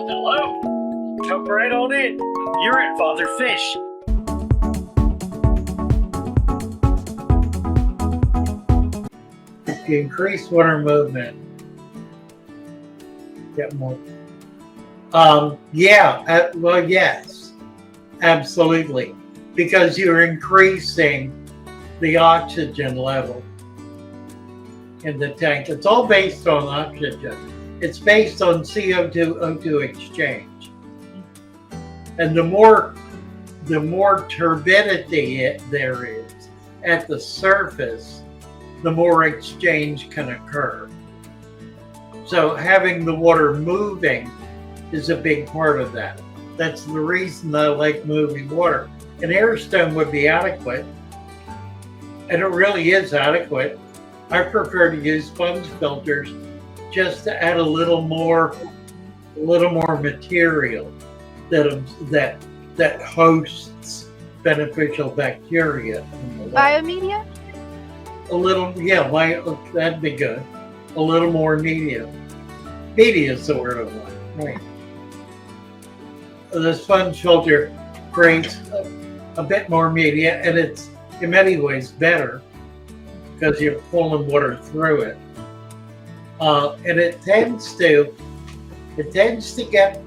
Well, hello. Come right on in. You're at Father Fish. If you increase water movement, get more. Well, yes, absolutely, because you're increasing the oxygen level in the tank. It's all based on oxygen. It's based on CO2 O2 exchange, and the more turbidity there is at the surface, the more exchange can occur. So having the water moving is a big part of that. That's the reason I like moving water. An air stone would be adequate, and it really is adequate. I prefer to use sponge filters just to add a little more material that hosts beneficial bacteria. Biomedia? A little, yeah, that'd be good. A little more media. Media is the word I want, right? The sponge filter creates a bit more media, and it's in many ways better because you're pulling water through it. And it tends to get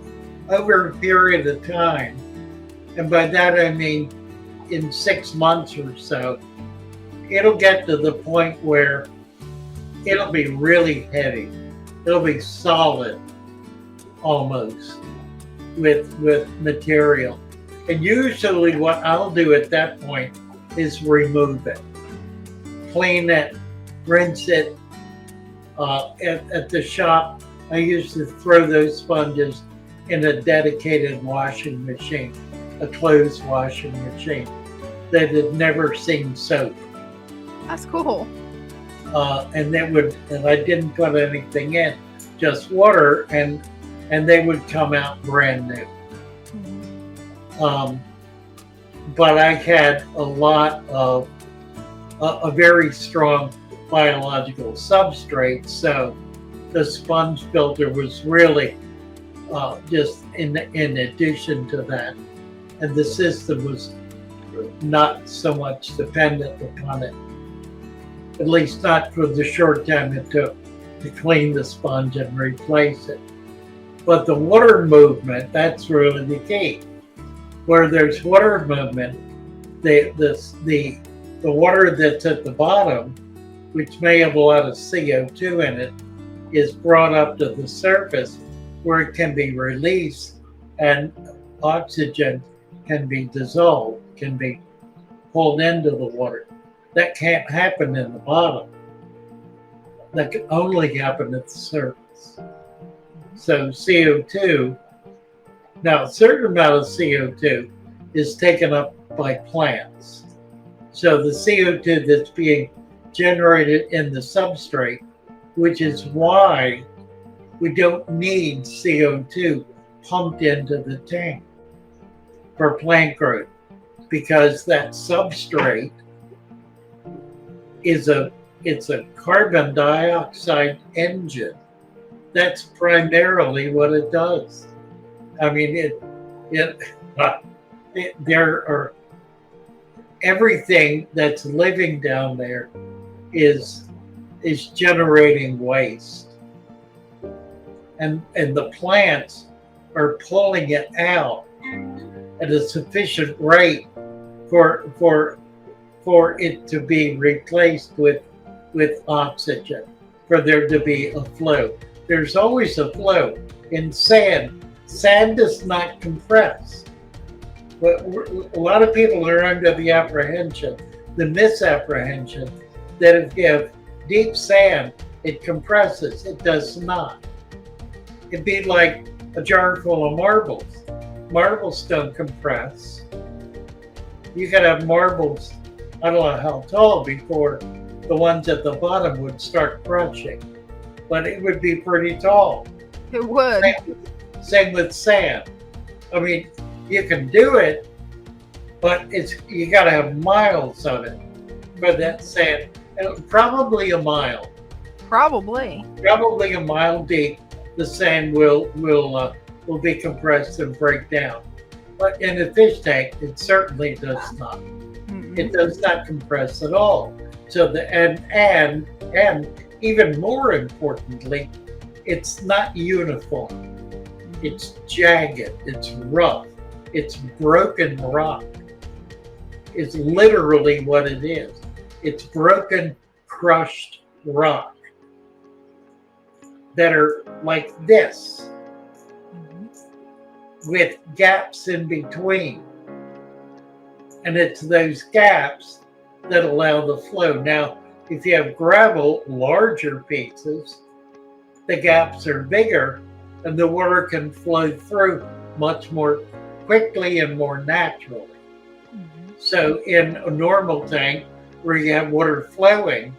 over a period of time, and by that I mean in 6 months or so, it'll get to the point where it'll be really heavy. It'll be solid almost with material. And usually what I'll do at that point is remove it, clean it, rinse it. At the shop, I used to throw those sponges in a dedicated washing machine, a clothes washing machine that had never seen soap. That's cool. And I didn't put anything in, just water, and they would come out brand new. Mm-hmm. But I had a lot of a very strong biological substrate, so the sponge filter was really just in addition to that, and the system was not so much dependent upon it, at least not for the short time it took to clean the sponge and replace it. But the water movement, that's really the key. Where there's water movement, the water that's at the bottom, which may have a lot of CO2 in it, is brought up to the surface where it can be released and oxygen can be dissolved, can be pulled into the water. That can't happen in the bottom. That can only happen at the surface. So CO2, now a certain amount of CO2 is taken up by plants. So the CO2 that's being generated in the substrate, which is why we don't need CO2 pumped into the tank for plant growth, because that substrate it's a carbon dioxide engine. That's primarily what it does. I mean, there are everything that's living down there is generating waste, and the plants are pulling it out at a sufficient rate for it to be replaced with oxygen, for there to be a flow. There's always a flow in sand. Sand does not compress. But a lot of people are under the misapprehension that if you have deep sand, it compresses. It does not. It'd be like a jar full of marbles. Marbles don't compress. You could have marbles, I don't know how tall, before the ones at the bottom would start crushing, but it would be pretty tall. It would. Same with sand. I mean, you can do it, but you got to have miles of it for that sand. Probably a mile. Probably a mile deep. The sand will will be compressed and break down. But in a fish tank, it certainly does not. It does not compress at all. So and even more importantly, it's not uniform. It's jagged, it's rough, it's broken rock. It's literally what it is. It's broken, crushed rock that are like this, with gaps in between. And it's those gaps that allow the flow. Now, if you have gravel, larger pieces, the gaps are bigger and the water can flow through much more quickly and more naturally. So in a normal tank where you have water flowing,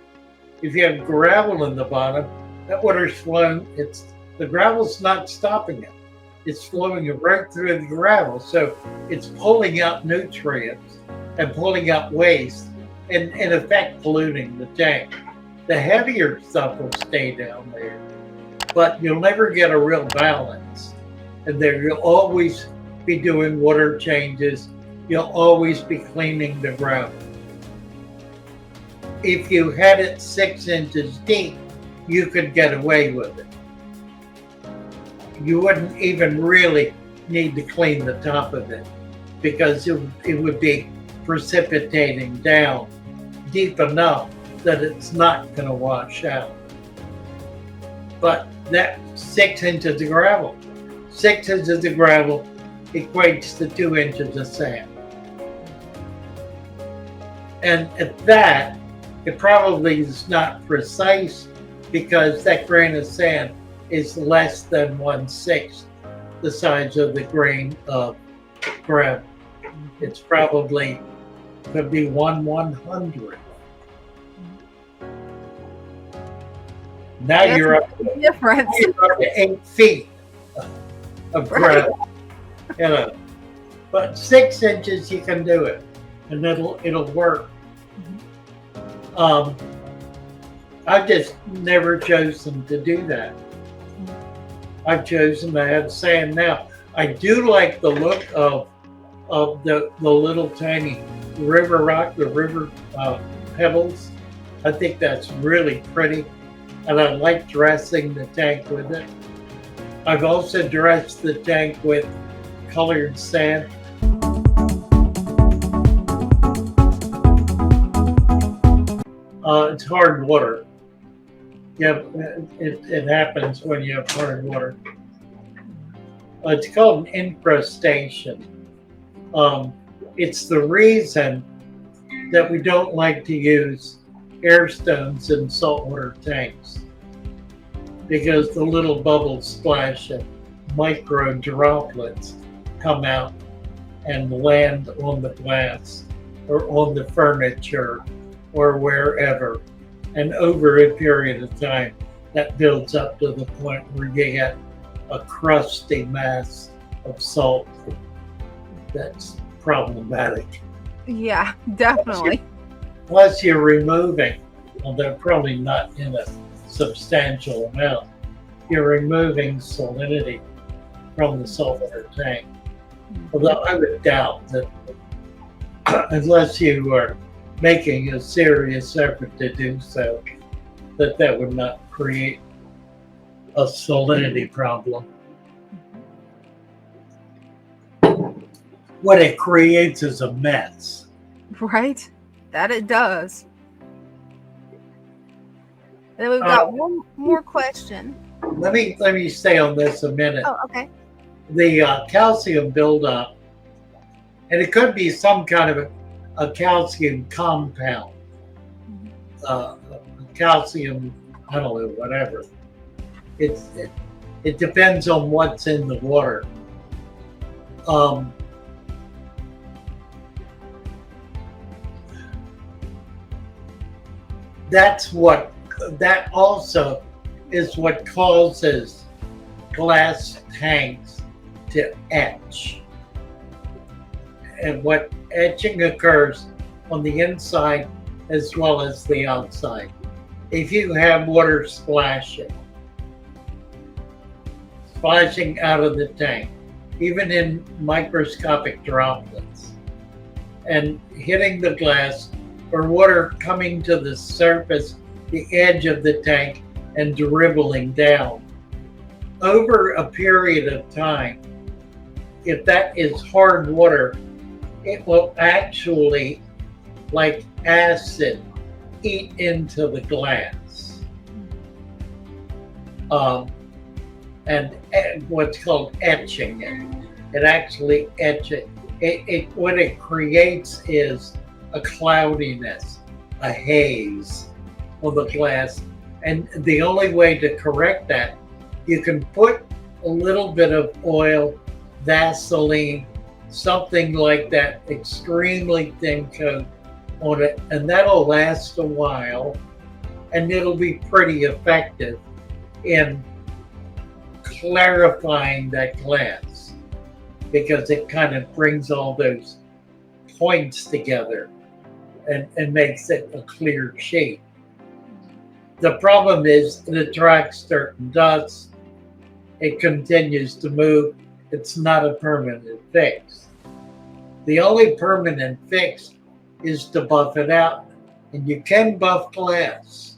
if you have gravel in the bottom, that water's flowing, the gravel's not stopping it. It's flowing right through the gravel. So it's pulling out nutrients and pulling out waste and in effect polluting the tank. The heavier stuff will stay down there, but you'll never get a real balance. And there you'll always be doing water changes. You'll always be cleaning the gravel. If you had it 6 inches deep, you could get away with it. You wouldn't even really need to clean the top of it because it would be precipitating down deep enough that it's not going to wash out. But that 6 inches of gravel, 6 inches of gravel equates to 2 inches of sand. And at that, it probably is not precise because that grain of sand is less than 1/6 the size of the grain of gravel. It's probably could be 1/100. Now you're up to 8 feet of gravel. You know, but 6 inches you can do it, and it'll work. I've just never chosen to do that. I've chosen to have sand now. I do like the look of the little tiny river rock, the river pebbles. I think that's really pretty, and I like dressing the tank with it. I've also dressed the tank with colored sand. It's hard water. Yeah, it happens when you have hard water. It's called an encrustation. It's the reason that we don't like to use air stones in saltwater tanks, because the little bubbles splash and micro droplets come out and land on the glass or on the furniture or wherever. And over a period of time, that builds up to the point where you get a crusty mass of salt that's problematic. Yeah, definitely. Plus you're removing, although probably not in a substantial amount, you're removing salinity from the saltwater tank. Although I would doubt that unless you are making a serious effort to do so, that would not create a salinity problem. What it creates is a mess. Right? That it does. And then we've got one more question. Let me stay on this a minute. Oh, okay. The calcium buildup, and it could be some kind of a calcium compound, calcium, I don't know, whatever. It depends on what's in the water. That also is what causes glass tanks to etch. And what etching occurs on the inside as well as the outside. If you have water splashing, splashing out of the tank, even in microscopic droplets, and hitting the glass, or water coming to the surface, the edge of the tank, and dribbling down. Over a period of time, if that is hard water, it will actually, like acid, eat into the glass. And what's called etching it. It actually etches it. What it creates is a cloudiness, a haze on the glass. And the only way to correct that, you can put a little bit of oil, Vaseline, something like that, extremely thin coat on it, and that'll last a while, and it'll be pretty effective in clarifying that glass, because it kind of brings all those points together and makes it a clear shape. The problem is it attracts dirt and dust. It continues to move. It's not a permanent fix. The only permanent fix is to buff it out. And you can buff glass.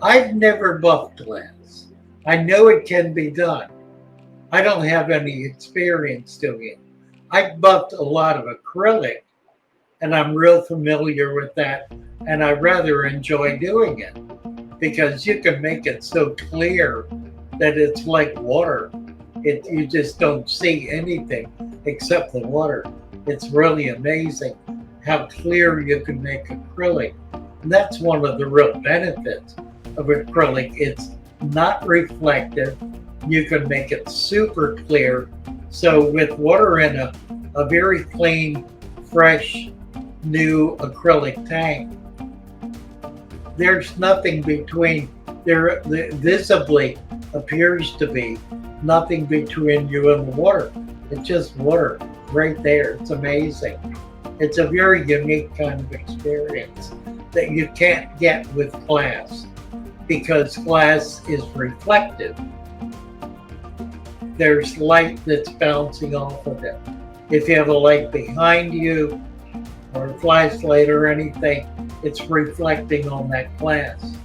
I've never buffed glass. I know it can be done. I don't have any experience doing it. I've buffed a lot of acrylic, and I'm real familiar with that, and I rather enjoy doing it because you can make it so clear that it's like water. You just don't see anything except the water. It's really amazing how clear you can make acrylic. And that's one of the real benefits of acrylic. It's not reflective. You can make it super clear. So with water in a very clean, fresh, new acrylic tank, there's nothing between. There visibly appears to be nothing between you and the water. It's just water right there. It's amazing. It's a very unique kind of experience that you can't get with glass, because glass is reflective. There's light that's bouncing off of it. If you have a light behind you or a flashlight or anything, it's reflecting on that glass.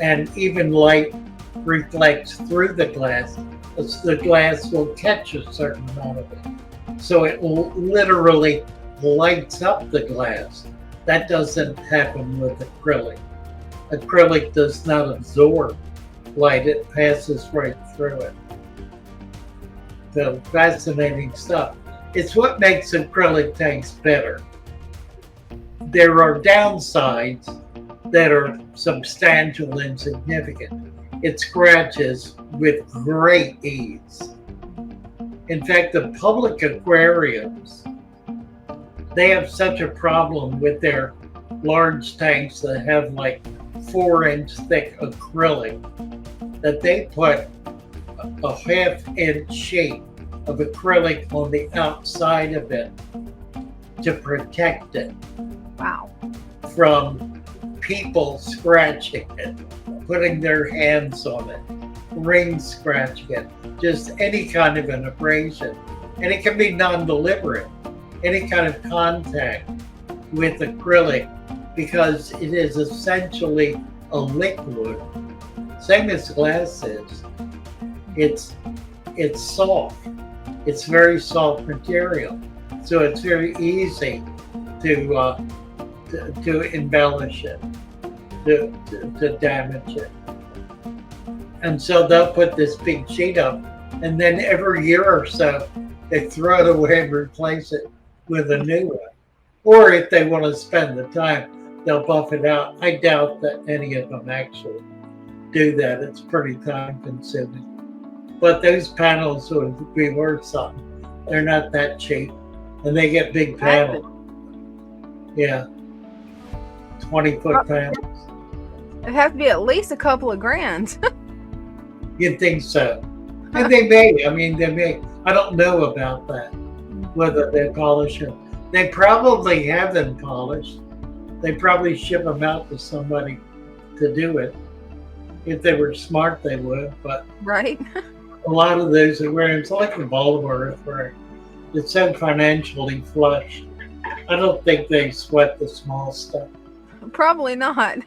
And even light reflects through the glass. The glass will catch a certain amount of it. So it literally lights up the glass. That doesn't happen with acrylic. Acrylic does not absorb light, it passes right through it. So fascinating stuff. It's what makes acrylic tanks better. There are downsides that are substantial and significant. It scratches with great ease. In fact, the public aquariums, they have such a problem with their large tanks that have like 4-inch thick acrylic that they put a half-inch sheet of acrylic on the outside of it to protect it. Wow. From people scratching it, putting their hands on it, ring scratching it, just any kind of an abrasion. And it can be non-deliberate, any kind of contact with acrylic, because it is essentially a liquid, same as glass is. It's soft. It's very soft material, so it's very easy to embellish it, to damage it. And so they'll put this big sheet up, and then every year or so they throw it away and replace it with a new one. Or if they want to spend the time, they'll buff it out. I doubt that any of them actually do that. It's pretty time consuming. But those panels would be worth something. They're not that cheap, and they get big panels. Yeah, 20-foot panels. It'd have to be at least a couple of grand. You'd think so. And they may. I mean, they may. I don't know about that, whether they polish them. They probably have them polished. They probably ship them out to somebody to do it. If they were smart, they would. But Right? a lot of those aquariums, like the Baltimore Aquarium, it's so financially flush. I don't think they sweat the small stuff. Probably not.